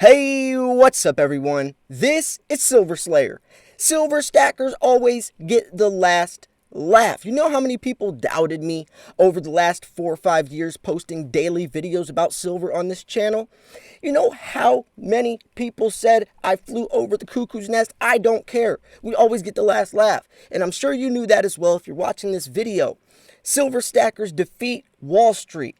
Hey, what's up everyone? This is Silver Slayer. Silver stackers always get the last laugh. You know how many people doubted me over the last 4 or 5 years posting daily videos about silver on this channel? You know how many people said I flew over the cuckoo's nest? I don't care. We always get the last laugh. And I'm sure you knew that as well if you're watching this video. Silver stackers defeat Wallstreet.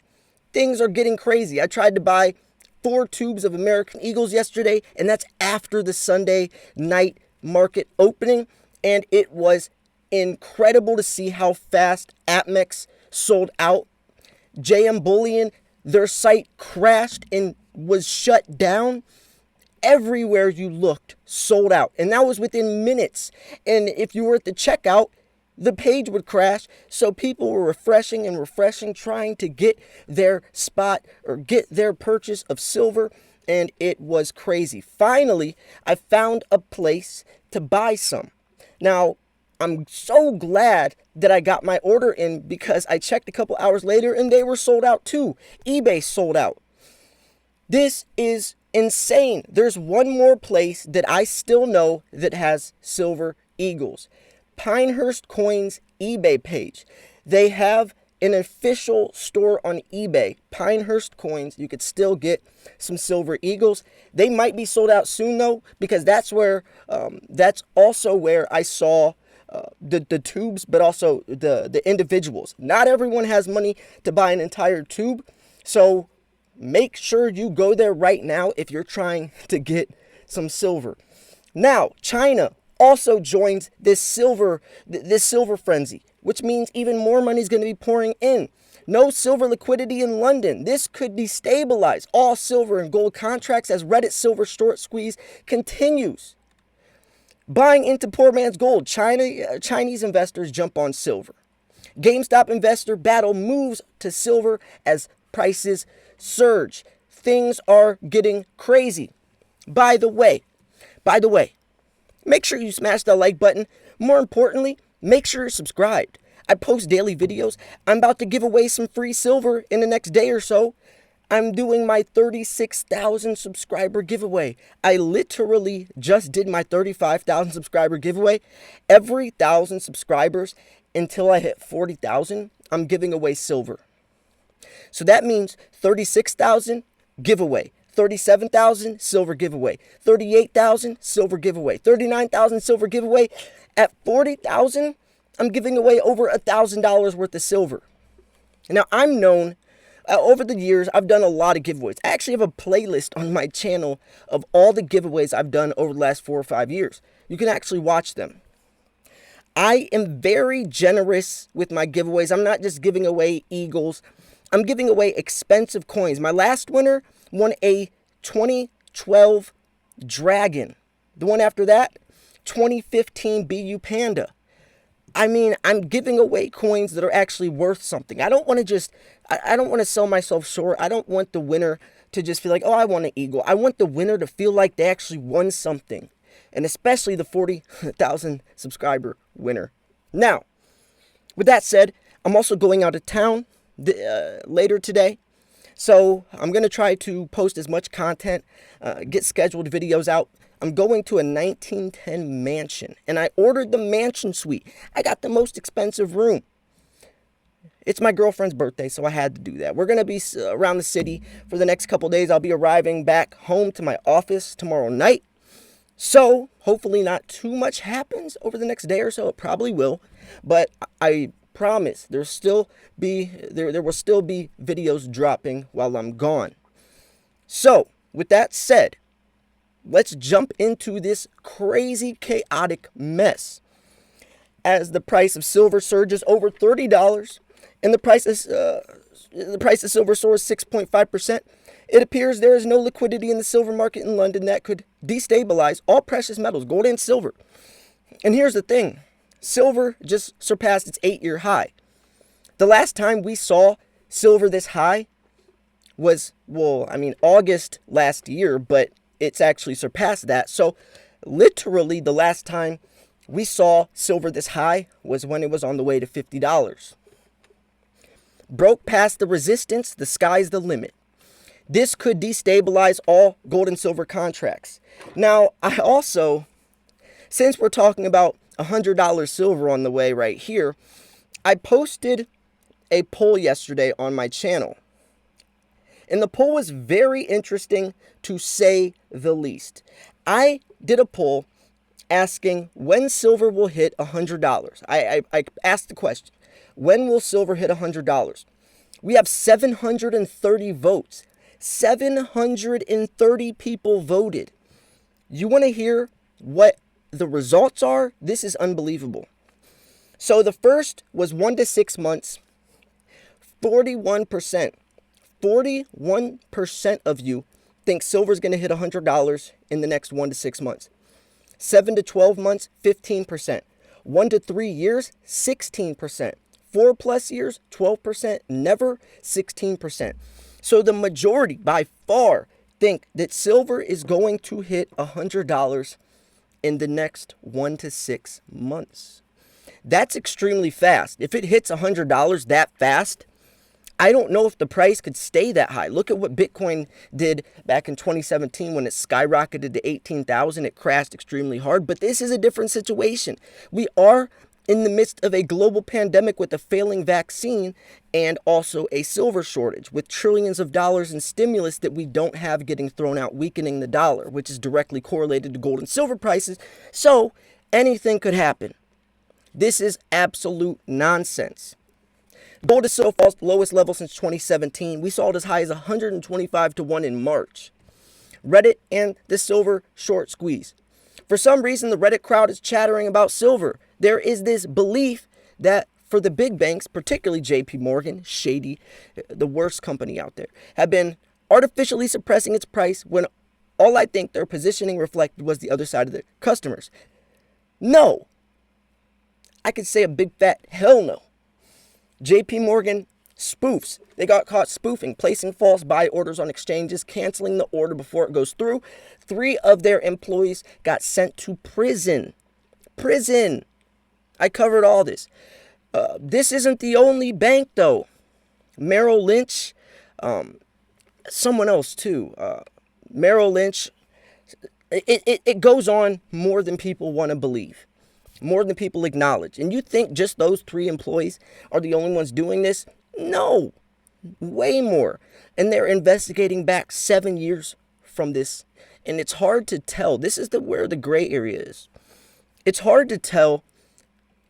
Things are getting crazy. I tried to buy 4 tubes of American Eagles yesterday, and that's after the Sunday night market opening, and it was incredible to see how fast APMEX sold out. JM Bullion, their site crashed and was shut down. Everywhere you looked, sold out, and that was within minutes. And if you were at the checkout, the page would crash, so people were refreshing, trying to get their spot or get their purchase of silver, and it was crazy. Finally, I found a place to buy some. Now, I'm so glad that I got my order in because I checked a couple hours later and they were sold out too. eBay sold out. This is insane. There's one more place that I still know that has silver eagles. Pinehurst Coins eBay page. They have an official store on eBay. Pinehurst Coins. You could still get some silver eagles. They might be sold out soon though, because that's also where I saw the tubes, but also the individuals. Not everyone has money to buy an entire tube, so make sure you go there right now if you're trying to get some silver. Now, China also joins this silver frenzy, which means even more money is going to be pouring in. No silver liquidity in London. This could destabilize all silver and gold contracts as Reddit silver short squeeze continues. Buying into poor man's gold. Chinese investors jump on silver. GameStop investor battle moves to silver as prices surge. Things are getting crazy. By the way, make sure you smash that like button. More importantly, make sure you're subscribed. I post daily videos. I'm about to give away some free silver in the next day or so. I'm doing my 36,000 subscriber giveaway. I literally just did my 35,000 subscriber giveaway. Every 1,000 subscribers until I hit 40,000, I'm giving away silver. So that means 36,000 giveaway. 37,000 silver giveaway, 38,000 silver giveaway, 39,000 silver giveaway. At 40,000, I'm giving away over $1,000 worth of silver. Now, I'm known over the years, I've done a lot of giveaways. I actually have a playlist on my channel of all the giveaways I've done over the last 4 or 5 years. You can actually watch them. I am very generous with my giveaways. I'm not just giving away eagles. I'm giving away expensive coins. My last winner won a 2012 Dragon. The one after that, 2015 BU Panda. I mean, I'm giving away coins that are actually worth something. I don't want to sell myself short. I don't want the winner to just feel like, oh, I want an eagle. I want the winner to feel like they actually won something. And especially the 40,000 subscriber winner. Now, with that said, I'm also going out of town later today. So I'm going to try to post as much content, get scheduled videos out. I'm going to a 1910 mansion, and I ordered the mansion suite. I got the most expensive room. It's my girlfriend's birthday, so I had to do that. We're going to be around the city for the next couple days. I'll be arriving back home to my office tomorrow night. So hopefully not too much happens over the next day or so. It probably will, but I promise there will still be videos dropping while I'm gone. So with that said, let's jump into this crazy chaotic mess. As the price of silver surges over $30 and the price of silver soars 6.5%, it appears there is no liquidity in the silver market in London that could destabilize all precious metals, gold and silver. And here's the thing. Silver just surpassed its 8-year high. The last time we saw silver this high was, August last year, but it's actually surpassed that. So literally the last time we saw silver this high was when it was on the way to $50. Broke past the resistance, the sky's the limit. This could destabilize all gold and silver contracts. Now, I also, since we're talking about $100 silver on the way right here, I posted a poll yesterday on my channel. And the poll was very interesting, to say the least. I did a poll asking when silver will hit $100. I asked the question, when will silver hit $100? We have 730 votes. 730 people voted. You want to hear what the results are? This is unbelievable. So the first was 1 to 6 months. 41%. 41% of you think silver is going to hit $100 in the next 1 to 6 months. 7 to 12 months, 15%. 1 to 3 years, 16%. 4+ years, 12%. Never, 16%. So the majority, by far, think that silver is going to hit $100 in the next 1 to 6 months. That's extremely fast. If it hits $100 that fast, I don't know if the price could stay that high. Look at what Bitcoin did back in 2017 when it skyrocketed to 18,000. It crashed extremely hard, but this is a different situation. We are in the midst of a global pandemic with a failing vaccine and also a silver shortage with trillions of dollars in stimulus that we don't have getting thrown out, weakening the dollar, which is directly correlated to gold and silver prices. So anything could happen. This is absolute nonsense. Gold is so falls, lowest level since 2017. We saw it as high as 125 to 1 in March. Reddit and the silver short squeeze. For some reason, the Reddit crowd is chattering about silver. There is this belief that for the big banks, particularly JP Morgan, shady, the worst company out there, have been artificially suppressing its price when all I think their positioning reflected was the other side of the customers. No. I could say a big fat hell no. JP Morgan spoofs. They got caught spoofing, placing false buy orders on exchanges, canceling the order before it goes through. 3 of their employees got sent to prison. Prison. I covered all this. This isn't the only bank, though. Merrill Lynch, someone else, too. Merrill Lynch. It goes on more than people want to believe. More than people acknowledge. And you think just those 3 employees are the only ones doing this? No, way more. And they're investigating back 7 years from this. And it's hard to tell. This is where the gray area is. It's hard to tell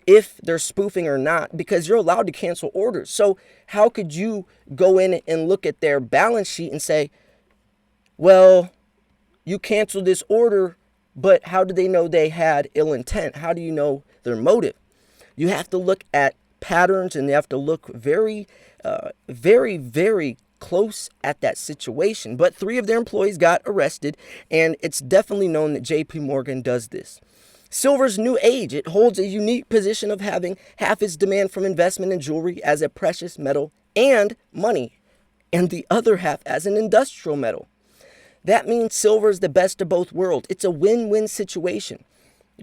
if they're spoofing or not because you're allowed to cancel orders. So how could you go in and look at their balance sheet and say, well, you canceled this order, but how do they know they had ill intent? How do you know their motive? You have to look at patterns and you have to look very, very close at that situation. But 3 of their employees got arrested, and it's definitely known that JP Morgan does this. Silver's new age. It holds a unique position of having half its demand from investment in jewelry as a precious metal and money, and the other half as an industrial metal. That means silver is the best of both worlds. It's a win-win situation.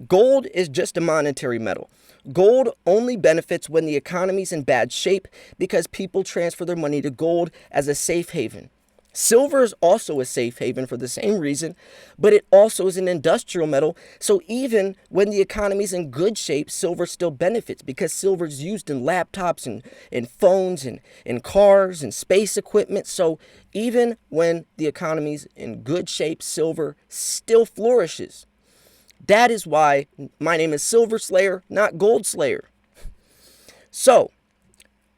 Gold is just a monetary metal. Gold only benefits when the economy's in bad shape because people transfer their money to gold as a safe haven. Silver is also a safe haven for the same reason, but it also is an industrial metal. So even when the economy's in good shape, silver still benefits because silver is used in laptops and phones and in cars and space equipment. So even when the economy's in good shape, silver still flourishes. That is why my name is Silver Slayer, not Gold Slayer. So,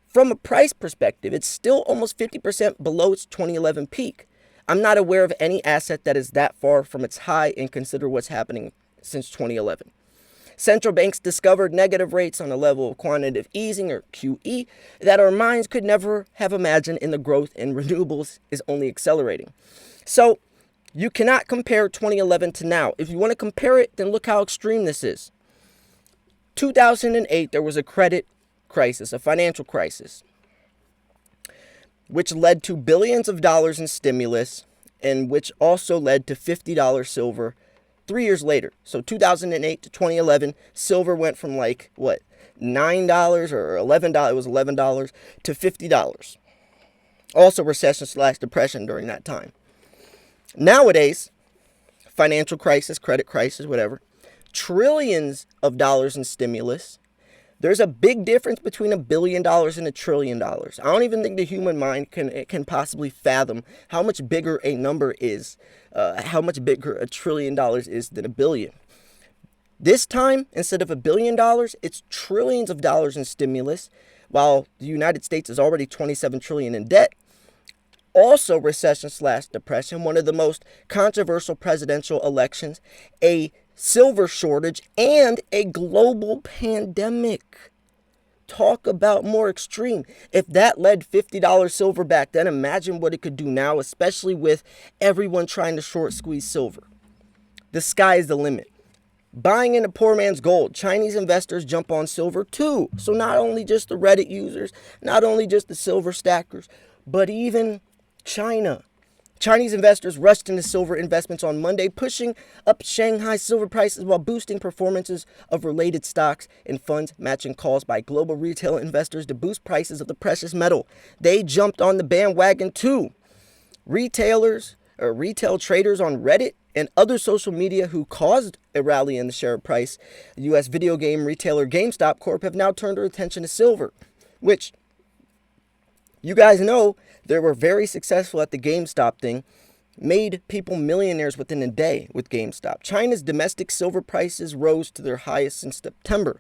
from a price perspective, it's still almost 50% below its 2011 peak. I'm not aware of any asset that is that far from its high and consider what's happening since 2011. Central banks discovered negative rates on a level of quantitative easing, or QE, that our minds could never have imagined, and the growth in renewables is only accelerating. So, you cannot compare 2011 to now. If you want to compare it, then look how extreme this is. 2008, there was a credit crisis, a financial crisis, which led to billions of dollars in stimulus and which also led to $50 silver 3 years later. So 2008 to 2011, silver went from like, what, $9 or $11, it was $11 to $50. Also recession slash depression during that time. Nowadays, financial crisis, credit crisis, whatever, trillions of dollars in stimulus. There's a big difference between $1 billion and $1 trillion. I don't even think the human mind can possibly fathom how much bigger a number is, how much bigger $1 trillion is than a billion. This time, instead of $1 billion, it's trillions of dollars in stimulus, while the United States is already $27 trillion in debt. Also recession slash depression, one of the most controversial presidential elections, a silver shortage, and a global pandemic. Talk about more extreme. If that led $50 silver back then, imagine what it could do now, especially with everyone trying to short squeeze silver. The sky is the limit. Buying into poor man's gold. Chinese investors jump on silver too. So not only just the Reddit users, not only just the silver stackers, but even China. Chinese investors rushed into silver investments on Monday, pushing up Shanghai silver prices while boosting performances of related stocks and funds, matching calls by global retail investors to boost prices of the precious metal. They jumped on the bandwagon too. Retail traders on Reddit and other social media who caused a rally in the share price, U.S. video game retailer GameStop Corp. Have now turned their attention to silver, which you guys know they were very successful at the GameStop thing, made people millionaires within a day with GameStop. China's domestic silver prices rose to their highest since September.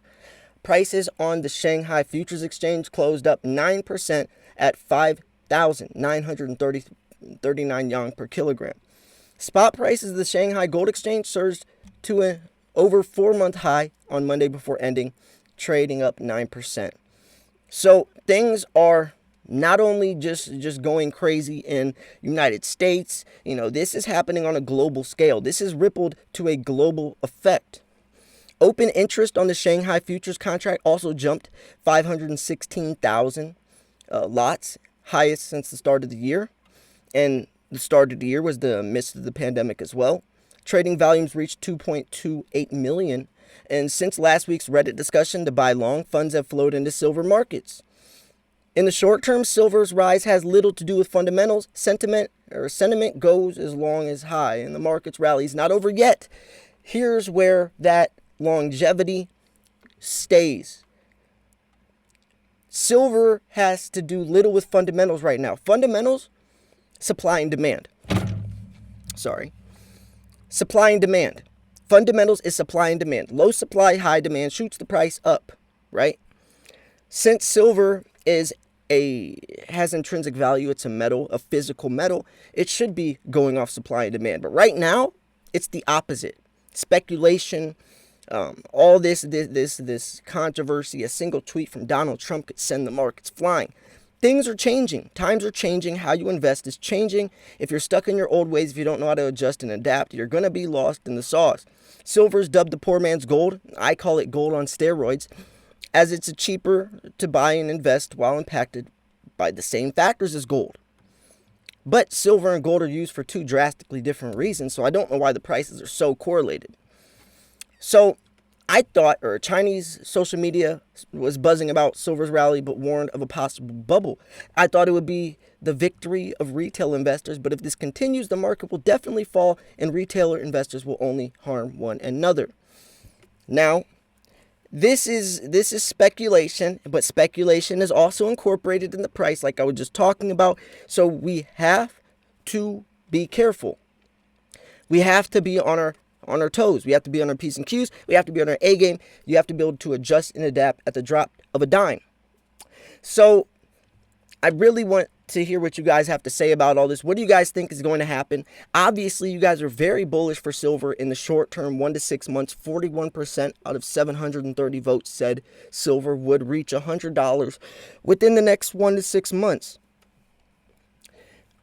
Prices on the Shanghai Futures Exchange closed up 9% at 5,939 yuan per kilogram. Spot prices of the Shanghai Gold Exchange surged to an over 4-month high on Monday before ending, trading up 9%. So things are not only just going crazy in United States, this is happening on a global scale. This is rippled to a global effect. Open interest on the Shanghai futures contract also jumped 516,000 lots, highest since the start of the year. And the start of the year was the midst of the pandemic as well. Trading volumes reached 2.28 million. And since last week's Reddit discussion to buy long, funds have flowed into silver markets. In the short term, silver's rise has little to do with fundamentals. Sentiment goes as long as high, and the market's rally is not over yet. Here's where that longevity stays. Silver has to do little with fundamentals right now. Fundamentals, supply and demand. Supply and demand. Fundamentals is supply and demand. Low supply, high demand shoots the price up, right? Since silver has intrinsic value, it's a metal, a physical metal, it should be going off supply and demand. But right now, it's the opposite. Speculation, all this controversy, a single tweet from Donald Trump could send the markets flying. Things are changing. Times are changing. How you invest is changing. If you're stuck in your old ways, if you don't know how to adjust and adapt, you're going to be lost in the sauce. Silver is dubbed the poor man's gold. I call it gold on steroids, as it's cheaper to buy and invest while impacted by the same factors as gold. But silver and gold are used for two drastically different reasons, so I don't know why the prices are so correlated. So I thought, or Chinese social media was buzzing about silver's rally, but warned of a possible bubble. I thought it would be the victory of retail investors, but if this continues, the market will definitely fall and retailer investors will only harm one another. Now, this is speculation, but speculation is also incorporated in the price like I was just talking about. So we have to be careful. We have to be on our toes. We have to be on our P's and Q's. We have to be on our A game. You have to be able to adjust and adapt at the drop of a dime. So I really want to hear what you guys have to say about all this. What do you guys think is going to happen? Obviously, you guys are very bullish for silver in the short term, 1 to 6 months. 41% out of 730 votes said silver would reach $100 within the next 1 to 6 months.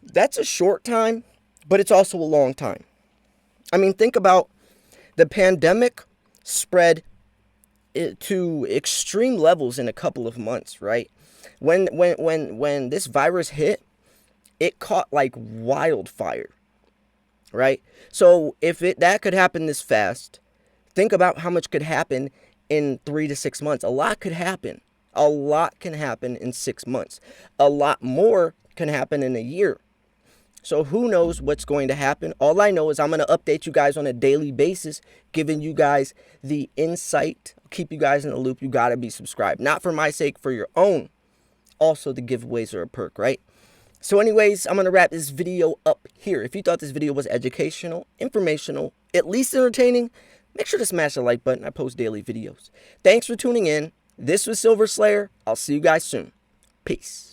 That's a short time, but it's also a long time. I mean, think about the pandemic spread to extreme levels in a couple of months, right? When this virus hit, it caught like wildfire, right? So if that could happen this fast, think about how much could happen in 3 to 6 months. A lot could happen. A lot can happen in 6 months. A lot more can happen in a year. So who knows what's going to happen? All I know is I'm going to update you guys on a daily basis, giving you guys the insight, keep you guys in the loop. You got to be subscribed. Not for my sake, for your own. Also, the giveaways are a perk, right? So anyways, I'm going to wrap this video up here. If you thought this video was educational, informational, at least entertaining, make sure to smash the like button. I post daily videos. Thanks for tuning in. This was Silver Slayer. I'll see you guys soon. Peace.